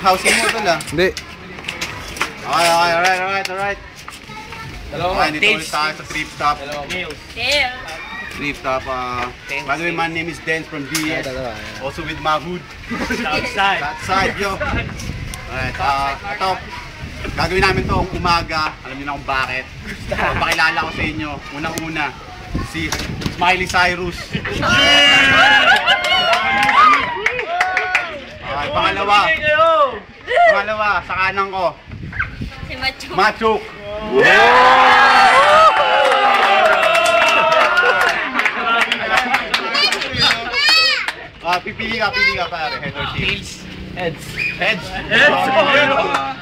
housing mo tol ah. Hindi. Okay, alright. Okay, dito ulit tayo sa Thrift Top. Thrift Top, by the way, my name is Dance from DS. Also with Mahmoud. Outside, yo. Alright, ito. Gagawin namin to umaga. Alam niyo na kung bakit. Pakilala ko sa inyo. Unang-una, si Miley Cyrus. Okay, pangalawa, sa kanan ko. Si Machuk. Machuk. Pili ka pare, head or tails? Heads. Heads?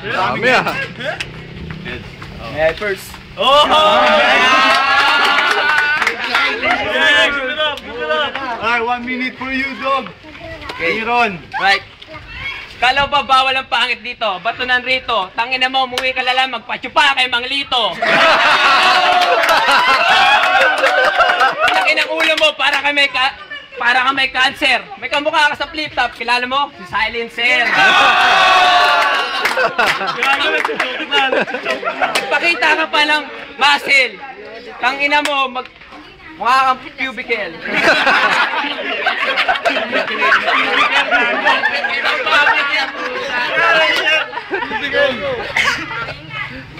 Dami ah. Heads. First. Alright, 1 minute for you, dog. Okay, Ron. Right. Kala ba bawal ang pangit dito? Bato nan rito. Tangina mo, umuwi ka lang magpachupa kay Mang Lito. Tangina ng ulo mo para ka may cancer. May kamukha ka sa flip top. Kilala mo? Si Silencer. Pakita ka pa ng muscle. Tangina mo, mukha kang cubicle.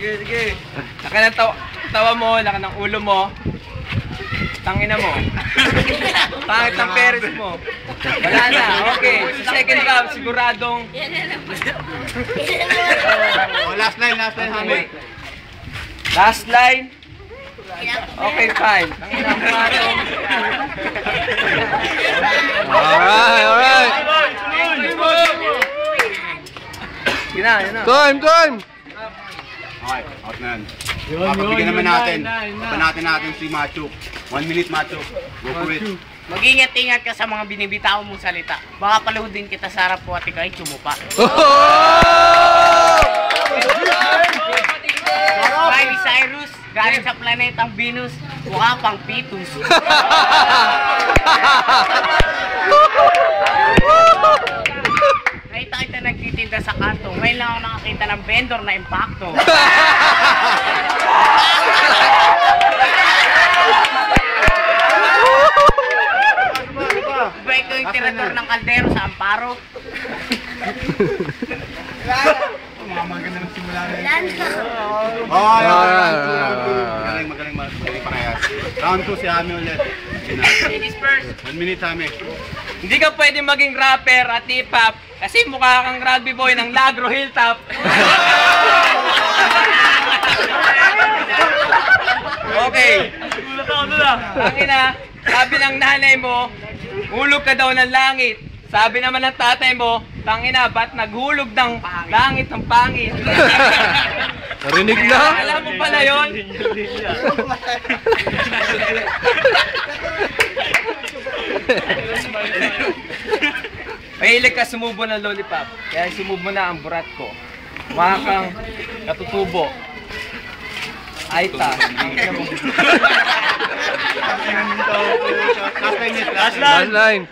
Sige. Laka ng tawa mo, laka ng ulo mo. Tangina mo. Pangit ng peres mo. Wala na, okay. Sa second round, siguradong... Last line, Hami. Last line. Okay, fine. Tangina mo natin. Alright. Yun na. Time. Okay, out na yan. Pagbigyan naman natin. Panatin natin si Machuk. 1 minute, Machuk. Go for it. Mag-ingat-ingat ka sa mga binibitaw mong salita. Baka paluhudin kita sa harap ko at ikaw'y tsumupa. Miley Cyrus, galing sa planetang Venus, mukha pang Pitus. Nakita kita nagtitinda sa kanto, ngayon lang ako nakakita ng vendor na impacto. Iba ikaw yung tirador ng kaldero sa Amparo. Maganda ng simula na Wala na. Magaling parehas. Round 2 si Hami ulit. Ladies first. 1 minute, Hami. Hindi ka pwede maging rapper at hip-hop kasi mukha kang rugby boy ng Lagro Hilltop. Okay. Tangina, sabi ng nanay mo, hulog ka daw ng langit. Sabi naman ng tatay mo, tangina, ba't naghulog ng langit ng pangit? Narinig na? Alam mo pala yun? Mahilig ka sumubo ng lollipop, kaya sumubo na ang burat ko. Mukha kang natutubo. Aita. Last line.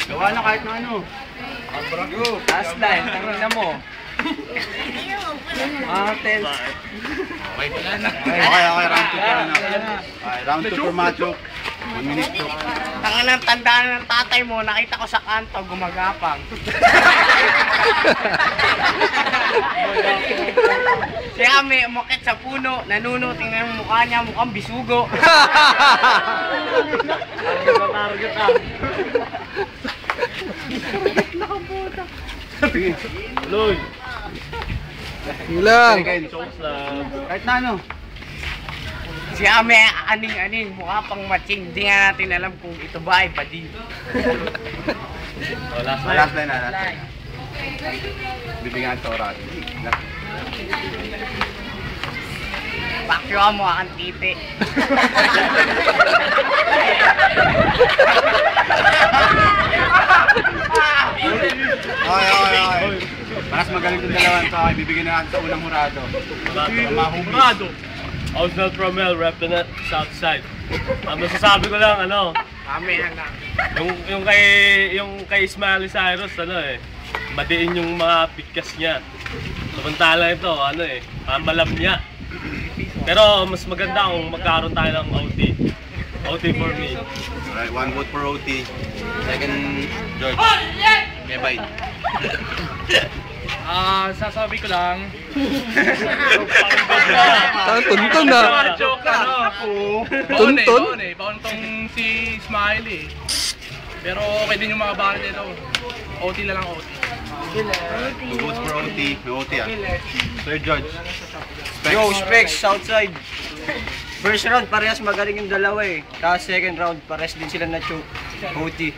Gawa na kahit na ano. Last line, tangina mo. Tell. Okay, round 2 pa na. Okay, round 2 for Machuk. 1 minute to. Tangan ng tandaan ng tatay mo, nakita ko sa kanto, gumagapang. Si Ami, umakit sa puno, nanuno, tingnan ang mukha niya, mukhang bisugo. Sige. Lloyd. Ilang. Kahit na ano. Si Ami, aning-aning, mukha pang matching. Hindi nga natin alam kung ito ba ay bading. Last line. Bibigyan sa oras. Pakyo mo ang titi. Okay. Paras magaling itong dalawang to. Bibigyan na natin sa unang hurado. Hurado. Oswald Romel, rep the South Side. Ang masasabi ko lang, Ami, anak. Yung kay Smiley Cyrus, madiin yung mga pigkas niya. Samantala ito, malam niya. Pero mas maganda kung magkaroon tayo ng OT. OT for me. Alright, 1 vote for OT. Second, George. May bite. Sasabi ko lang. Tuntun na. Tuntun? Baon tong si Smiley. Pero okay din yung mga bahan nito. OT na lang OT. 2 votes for OT. May OT ah. Third judge. Yo, Specs, Southside. First round, parehas magaling yung dalawa eh. Tapos second round, parehas din sila na choke. OT.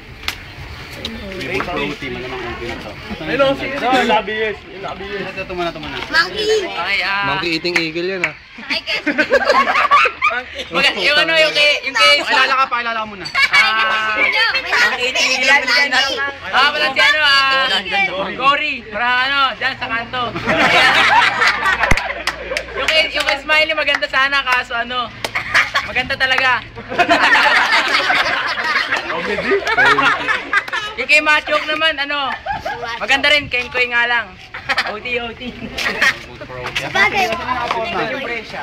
3 votes for OT. Malamang OT na to. Hello, labiyes. Ito muna. Monkey! Monkey eating eagle yan ah. Ay, guys. Yung case. Pakilala ka muna. Pala si Gory. Para dyan sa kanto. Yung kay Smiley maganda sana, kaso maganda talaga. Yung kay Machok naman, maganda rin, Kenkoy nga lang. OT. Bagay.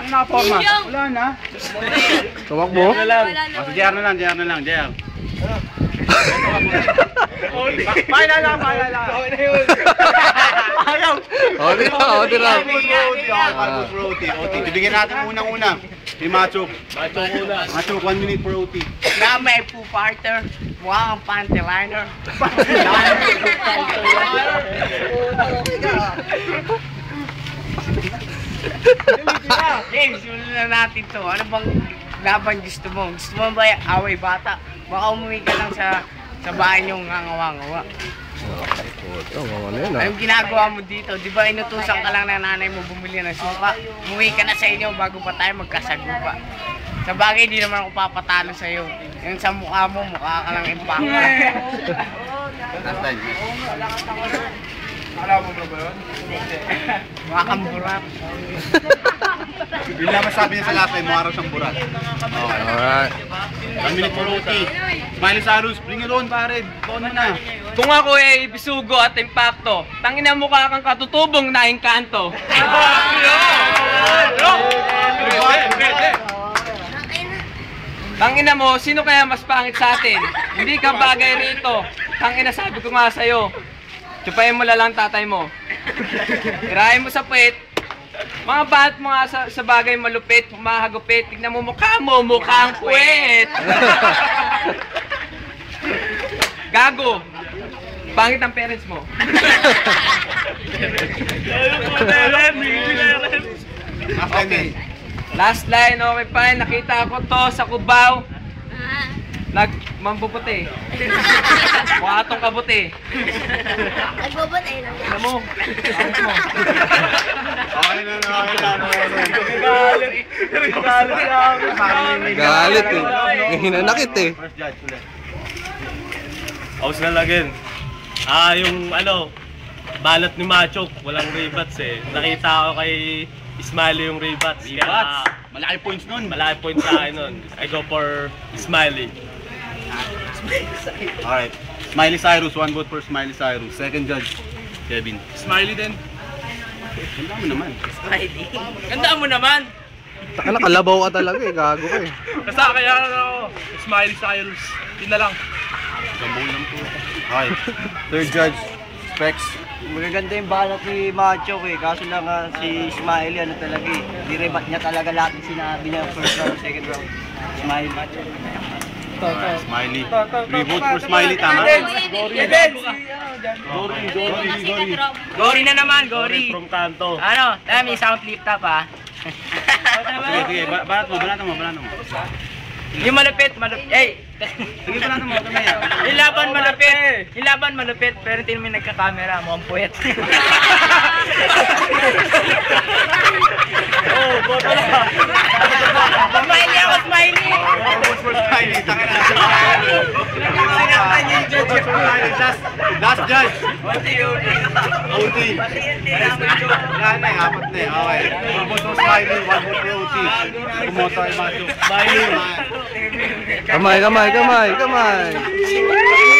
Nakaporma. Wala na. Tumakbo? Si JR na lang. JR. Pakilala ka. OT na. OT. Bibigyan natin unang-una. Si Machok. Machok, 1 minute for OT. Na may Foo Fighter. Mukha kang panty liner. James, simulan na natin to. Ano bang laban gusto mo? Gusto mo ba away bata? Baka umuwi ka lang sa bahay niyong hangawa-ngawa. Anong ginagawa mo dito? Di ba inutusan ka lang ng nanay mo bumili ng suka? Umuwi ka na sa inyo bago pa tayo magkasagupa. Sa bagay, di naman ako papatalo sa'yo. Yung sa mukha mo, mukha ka lang impake. Last time. Mukha kang burak. Yun lang masabi niya sa last time, mukha raw siyang burat. Okay. Alright. 1 minute for OT. Smiley Cyrus, bring it on pare. Baon na. Kung ako bisugo at impacto, tangina mukha kang katutubong na engkanto. Tangina mo, sino kaya mas pangit sa atin? Hindi ka bagay rito. Tangina, sabi ko nga sa'yo. Tsupayin mo lang tatay mo. Tirahin mo sa puwet. Mga bahat mo nga sa bagay malupit, humahagupit. Tignan mo mukha mo, mukhang puwet. Gago. Pangit ang parents mo. Okay. Last line, okay fine. Nakita ko to sa Cubao. Mampuputi. Mukha tong kabuti. Nagbubutay lang. Ano mo? Ano mo? Okay na. Galit eh. Hinanakit eh. First judge ulit. Aus na lagin. Yung balat ni Machok, walang rebats eh. Nakita ko kay Smiley yung rebats. Malaki points nun. Malaki point sa akin nun. I go for Smiley. Alright. Smiley Cyrus, 1 vote for Smiley Cyrus. Second judge, Kevin. Smiley din. Ganda mo naman. Ganda mo naman. Taka na, kalabaw ka talaga eh. Gago ka eh. Basta kaya Smiley Cyrus. Yun na lang. Gambong lang po. Okay. Third judge, Specs. Magaganda yung balat ni Macho eh. Kaso lang si Smiley talaga eh. Direbat niya talaga lahat ng sinabi niya first round, second round. Smiley. Alright, Smiley. 3 votes for Smiley, tama? Gory na naman, Gory. From Kanto. May sound lift up Sige, balat mo. Yung malupit. Sige, balat mo. Yung laban malupit, pero hindi naman nagka-camera, mukhang puwet. Smiley ako, Smiley! Smiley, tanga na. Last judge. OT. Yan na, apat na eh. Okay. One vote for Smiley, one vote for OT. Bumoto ay Macho. Smiley. Kamay, kamay, kamay, kamay.